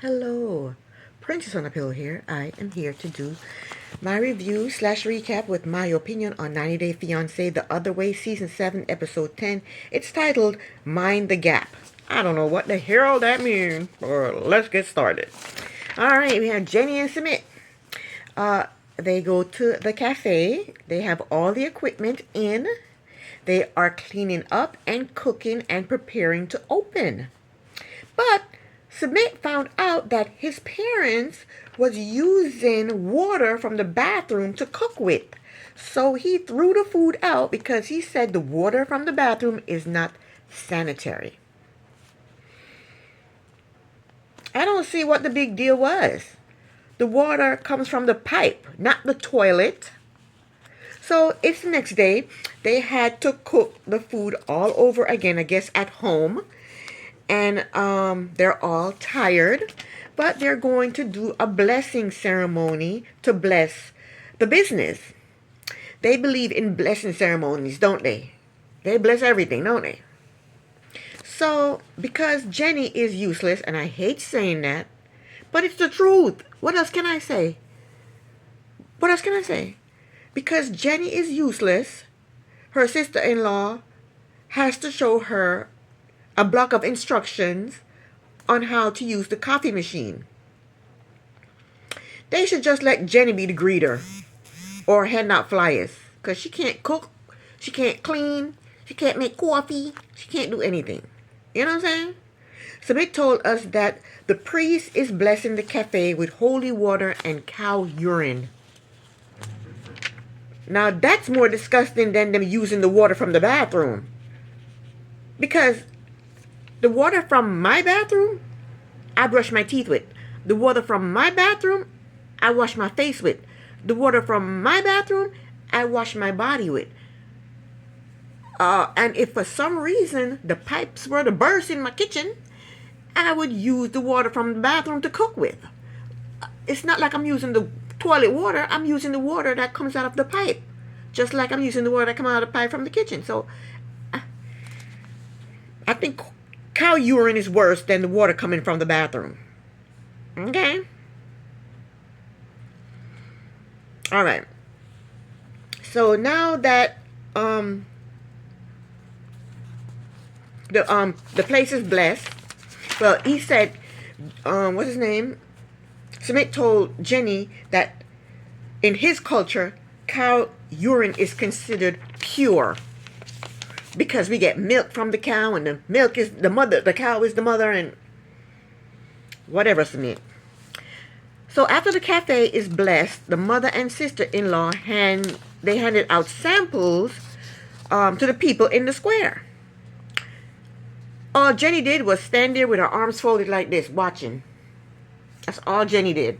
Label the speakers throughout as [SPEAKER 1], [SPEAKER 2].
[SPEAKER 1] Hello, Princess on a Pillow here. I am here to do my review slash recap with my opinion on 90 Day Fiance The Other Way Season 7 Episode 10. It's titled Mind the Gap. I don't know what the hell that means, but let's get started. Alright, we have Jenny and Sumit. They go to the cafe. They have all the equipment in. They are cleaning up and cooking and preparing to open. But Sumit found out that his parents was using water from the bathroom to cook with. So he threw the food out because he said the water from the bathroom is not sanitary. I don't see what the big deal was. The water comes from the pipe, not the toilet. So it's the next day. They had to cook the food all over again, I guess, at home. And they're all tired, but they're going to do a blessing ceremony to bless the business. They believe in blessing ceremonies, don't they? They bless everything, don't they? So, because Jenny is useless, and I hate saying that, but it's the truth. What else can I say? What else can I say? Because Jenny is useless, her sister-in-law has to show her a block of instructions on how to use the coffee machine. They should just let Jenny be the greeter or hand out flyers, because she can't cook, she can't clean, she can't make coffee, she can't do anything. You know what I'm saying? Sumit told us that the priest is blessing the cafe with holy water and cow urine. Now that's more disgusting than them using the water from the bathroom. Because the water from my bathroom, I brush my teeth with. The water from my bathroom, I wash my face with. The water from my bathroom, I wash my body with. And if for some reason the pipes were to burst in my kitchen, I would use the water from the bathroom to cook with. It's not like I'm using the toilet water. I'm using the water that comes out of the pipe. Just like I'm using the water that comes out of the pipe from the kitchen. So, I think cow urine is worse than the water coming from the bathroom. Okay? Alright. So now that the place is blessed. Well, he said, what's his name? Sumit told Jenny that in his culture, cow urine is considered pure. Because we get milk from the cow, and the milk is the mother, the cow is the mother, and whatever, Sumit. So after the cafe is blessed, the mother and sister-in-law handed out samples to the people in the square. All Jenny did was stand there with her arms folded like this, watching. That's all Jenny did.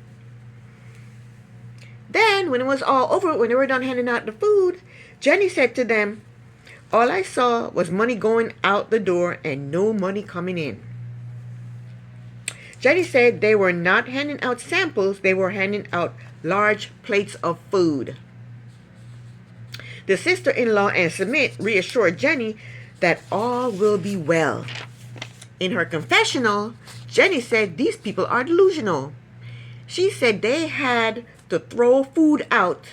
[SPEAKER 1] Then, when it was all over, when they were done handing out the food, Jenny said to them, "All I saw was money going out the door and no money coming in." Jenny said they were not handing out samples, they were handing out large plates of food. The sister-in-law and Sumit reassured Jenny that all will be well. In her confessional, Jenny said these people are delusional. She said they had to throw food out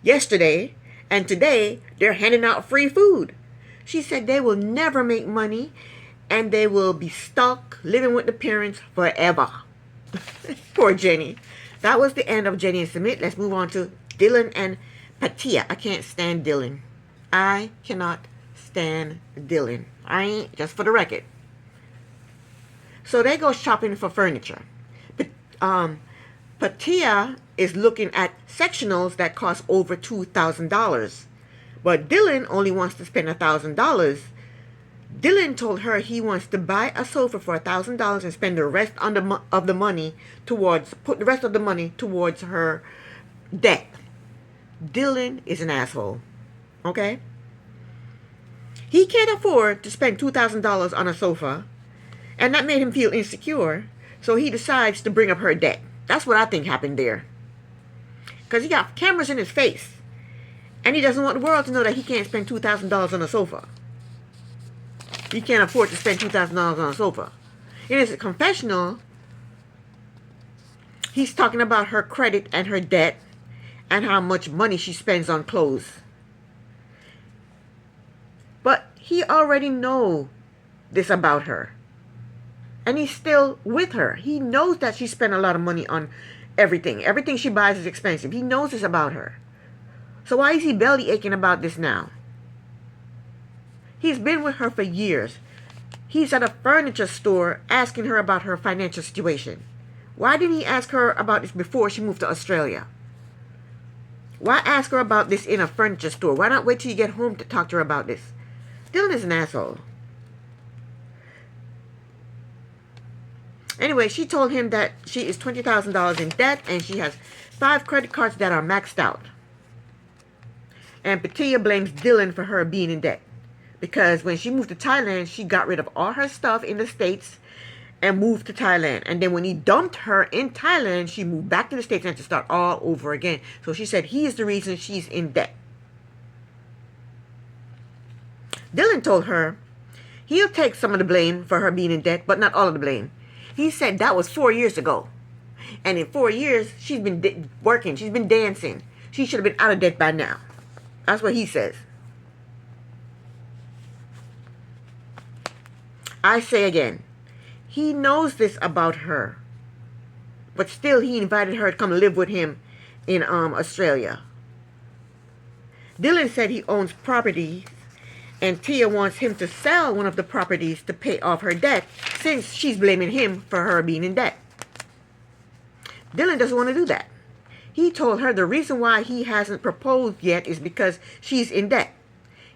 [SPEAKER 1] yesterday, and today they're handing out free food. She said they will never make money, and they will be stuck living with the parents forever. Poor Jenny. That was the end of Jenny and Sumit. Let's move on to Dylan and Patia. I can't stand Dylan. I cannot stand Dylan. I ain't, just for the record. So they go shopping for furniture. But Patia is looking at sectionals that cost over $2,000. But Dylan only wants to spend $1,000. Dylan told her he wants to buy a sofa for $1,000 and spend the rest of the money towards her debt. Dylan is an asshole. Okay? He can't afford to spend $2,000 on a sofa, and that made him feel insecure, so he decides to bring up her debt. That's what I think happened there. Because he got cameras in his face, and he doesn't want the world to know that he can't spend $2,000 on a sofa. He can't afford to spend $2,000 on a sofa. In his confessional, He's talking about her credit and her debt and how much money she spends on clothes. But he already knows this about her. And he's still with her. He knows that she spent a lot of money on everything. Everything she buys is expensive. He knows this about her. So why is he belly aching about this now? He's been with her for years. He's at a furniture store asking her about her financial situation. Why didn't he ask her about this before she moved to Australia? Why ask her about this in a furniture store? Why not wait till you get home to talk to her about this? Dylan is an asshole. Anyway, she told him that she is $20,000 in debt and she has 5 credit cards that are maxed out. And Patia blames Dylan for her being in debt. Because when she moved to Thailand, she got rid of all her stuff in the States and moved to Thailand. And then when he dumped her in Thailand, she moved back to the States and to start all over again. So she said he is the reason she's in debt. Dylan told her he'll take some of the blame for her being in debt, but not all of the blame. He said that was 4 years ago. And in 4 years, she's been working. She's been dancing. She should have been out of debt by now. That's what he says. I say again, he knows this about her. But still, he invited her to come live with him in Australia. Dylan said he owns properties, and Tia wants him to sell one of the properties to pay off her debt, since she's blaming him for her being in debt. Dylan doesn't want to do that. He told her the reason why he hasn't proposed yet is because she's in debt.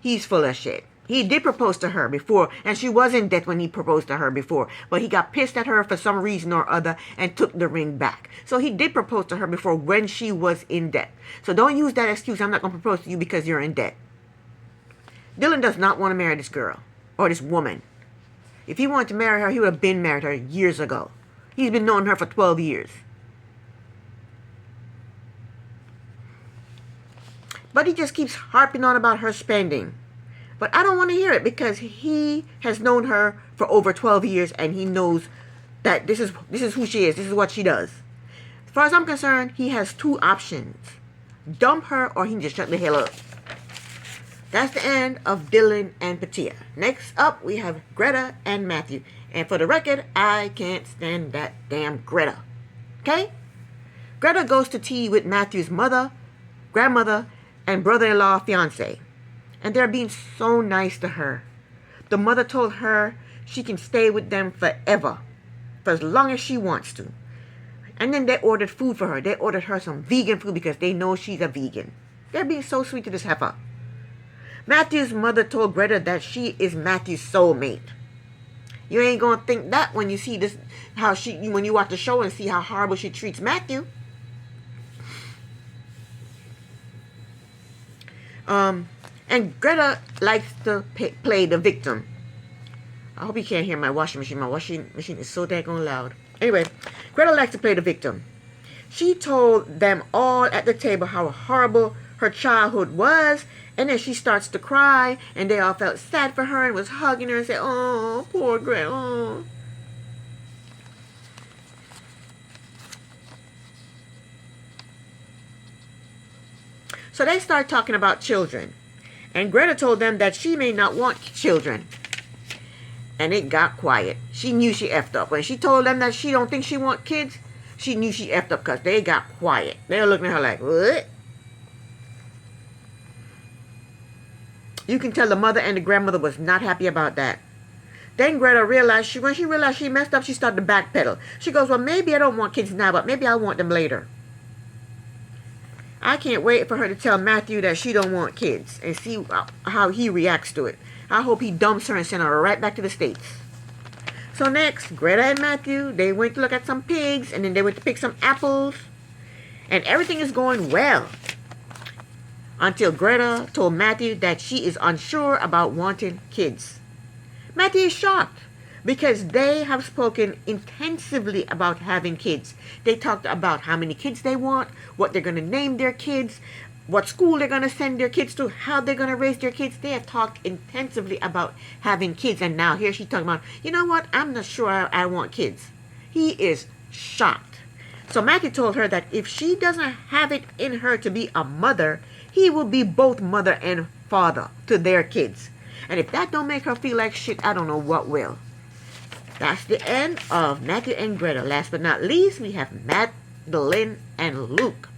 [SPEAKER 1] He's full of shit. He did propose to her before, and she was in debt when he proposed to her before. But he got pissed at her for some reason or other and took the ring back. So he did propose to her before when she was in debt. So don't use that excuse, I'm not going to propose to you because you're in debt. Dylan does not want to marry this girl or this woman. If he wanted to marry her, he would have been married her years ago. He's been knowing her for 12 years. But he just keeps harping on about her spending. But I don't want to hear it because he has known her for over 12 years and he knows that this is who she is. This is what she does. As far as I'm concerned, he has 2 options. Dump her or he can just shut the hell up. That's the end of Dylan and Patia. Next up, we have Greta and Matthew. And for the record, I can't stand that damn Greta. Okay? Greta goes to tea with Matthew's mother, grandmother, and brother-in-law fiance. And they're being so nice to her. The mother told her she can stay with them forever. For as long as she wants to. And then they ordered food for her. They ordered her some vegan food because they know she's a vegan. They're being so sweet to this heifer. Matthew's mother told Greta that she is Matthew's soulmate. You ain't gonna think that when you see this, when you watch the show and see how horrible she treats Matthew. And Greta likes to play the victim. I hope you can't hear my washing machine. My washing machine is so daggone loud. Anyway, Greta likes to play the victim. She told them all at the table how horrible her childhood was. And then she starts to cry. And they all felt sad for her and was hugging her and said, "Oh, poor Greta. Oh." So they start talking about children. And Greta told them that she may not want children. And it got quiet. She knew she effed up. When she told them that she don't think she want kids, she knew she effed up because they got quiet. They were looking at her like, what? You can tell the mother and the grandmother was not happy about that. Then Greta realized, when she realized she messed up, she started to backpedal. She goes, well, maybe I don't want kids now, but maybe I'll want them later. I can't wait for her to tell Matthew that she don't want kids and see how he reacts to it. I hope he dumps her and sends her right back to the States. So next, Greta and Matthew, they went to look at some pigs and then they went to pick some apples. And everything is going well. Until Greta told Matthew that she is unsure about wanting kids. Matthew is shocked because they have spoken intensively about having kids. They talked about how many kids they want, what they're going to name their kids, what school they're going to send their kids to, how they're going to raise their kids. They have talked intensively about having kids. And now here she's talking about, you know what, I'm not sure I want kids. He is shocked. So Matthew told her that if she doesn't have it in her to be a mother, he will be both mother and father to their kids. And if that don't make her feel like shit, I don't know what will. That's the end of Matthew and Greta. Last but not least, we have Madeline and Luke.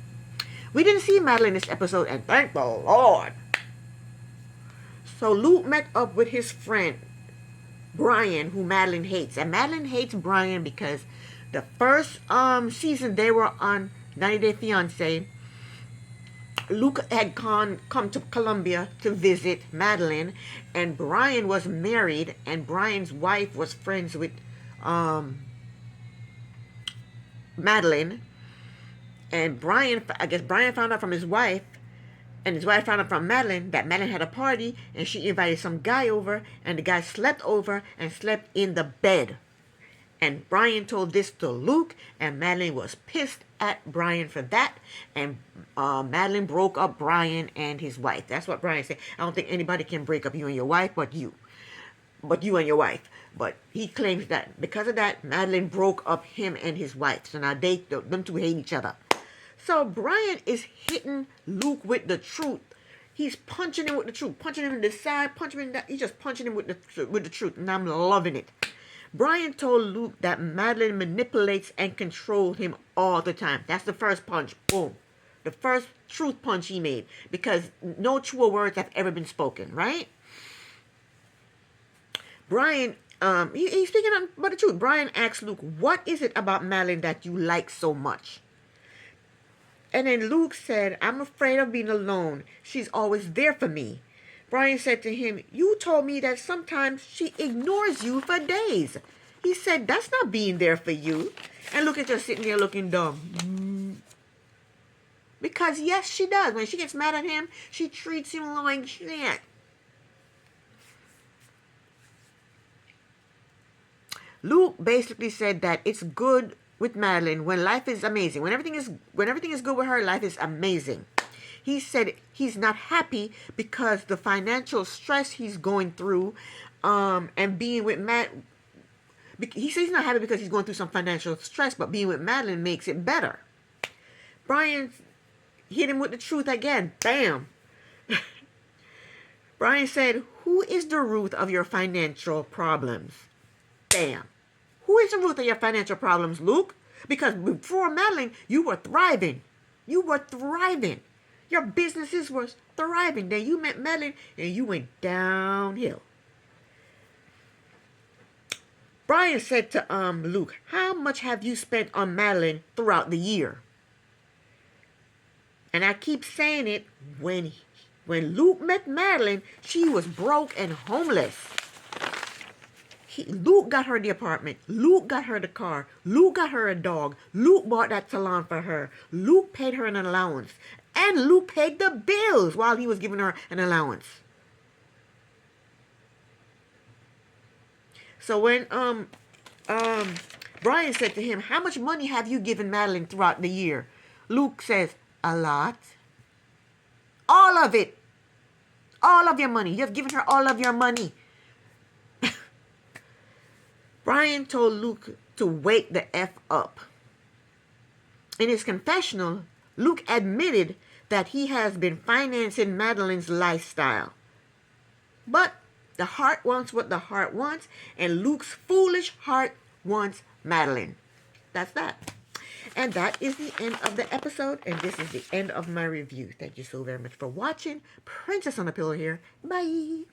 [SPEAKER 1] We didn't see Madeline this episode, and thank the Lord. So Luke met up with his friend, Brian, who Madeline hates. And Madeline hates Brian because the first season they were on 90 Day Fiance, Luke had come to Colombia to visit Madeline, and Brian was married, and Brian's wife was friends with Madeline. And I guess Brian found out from his wife, and his wife found out from Madeline that Madeline had a party, and she invited some guy over, and the guy slept over and slept in the bed. And Brian told this to Luke, and Madeline was pissed at Brian for that. And Madeline broke up Brian and his wife. That's what Brian said. I don't think anybody can break up you and your wife but you. But you and your wife. But he claims that because of that, Madeline broke up him and his wife. So now them two hate each other. So Brian is hitting Luke with the truth. He's punching him with the truth. Punching him in the side, punching him in that. He's just punching him with the truth. And I'm loving it. Brian told Luke that Madeline manipulates and controls him all the time. That's the first punch. Boom. The first truth punch he made. Because no truer words have ever been spoken, right? Brian, he's speaking about the truth. Brian asks Luke, what is it about Madeline that you like so much? And then Luke said, I'm afraid of being alone. She's always there for me. Brian said to him, you told me that sometimes she ignores you for days. He said, that's not being there for you. And look at her sitting there looking dumb. Because yes, she does. When she gets mad at him, she treats him like shit. Luke basically said that it's good with Madeline when life is amazing. When everything is good with her, life is amazing. He said he's not happy because the financial stress he's going through, and being with Matt. He says he's not happy because he's going through some financial stress, but being with Madeline makes it better. Brian hit him with the truth again. Bam. Brian said, who is the root of your financial problems? Bam. Who is the root of your financial problems, Luke? Because before Madeline, you were thriving. You were thriving. Your businesses were thriving. Then you met Madeline and you went downhill. Brian said to Luke, how much have you spent on Madeline throughout the year? And I keep saying it, when Luke met Madeline, she was broke and homeless. Luke got her the apartment. Luke got her the car. Luke got her a dog. Luke bought that salon for her. Luke paid her an allowance. And Luke paid the bills while he was giving her an allowance. So when Brian said to him, how much money have you given Madeline throughout the year? Luke says, a lot. All of it. All of your money. You have given her all of your money. Brian told Luke to wake the F up. In his confessional, Luke admitted that he has been financing Madeline's lifestyle. But the heart wants what the heart wants, and Luke's foolish heart wants Madeline. That's that. And that is the end of the episode, and this is the end of my review. Thank you so very much for watching. Princess on the Pillow here. Bye.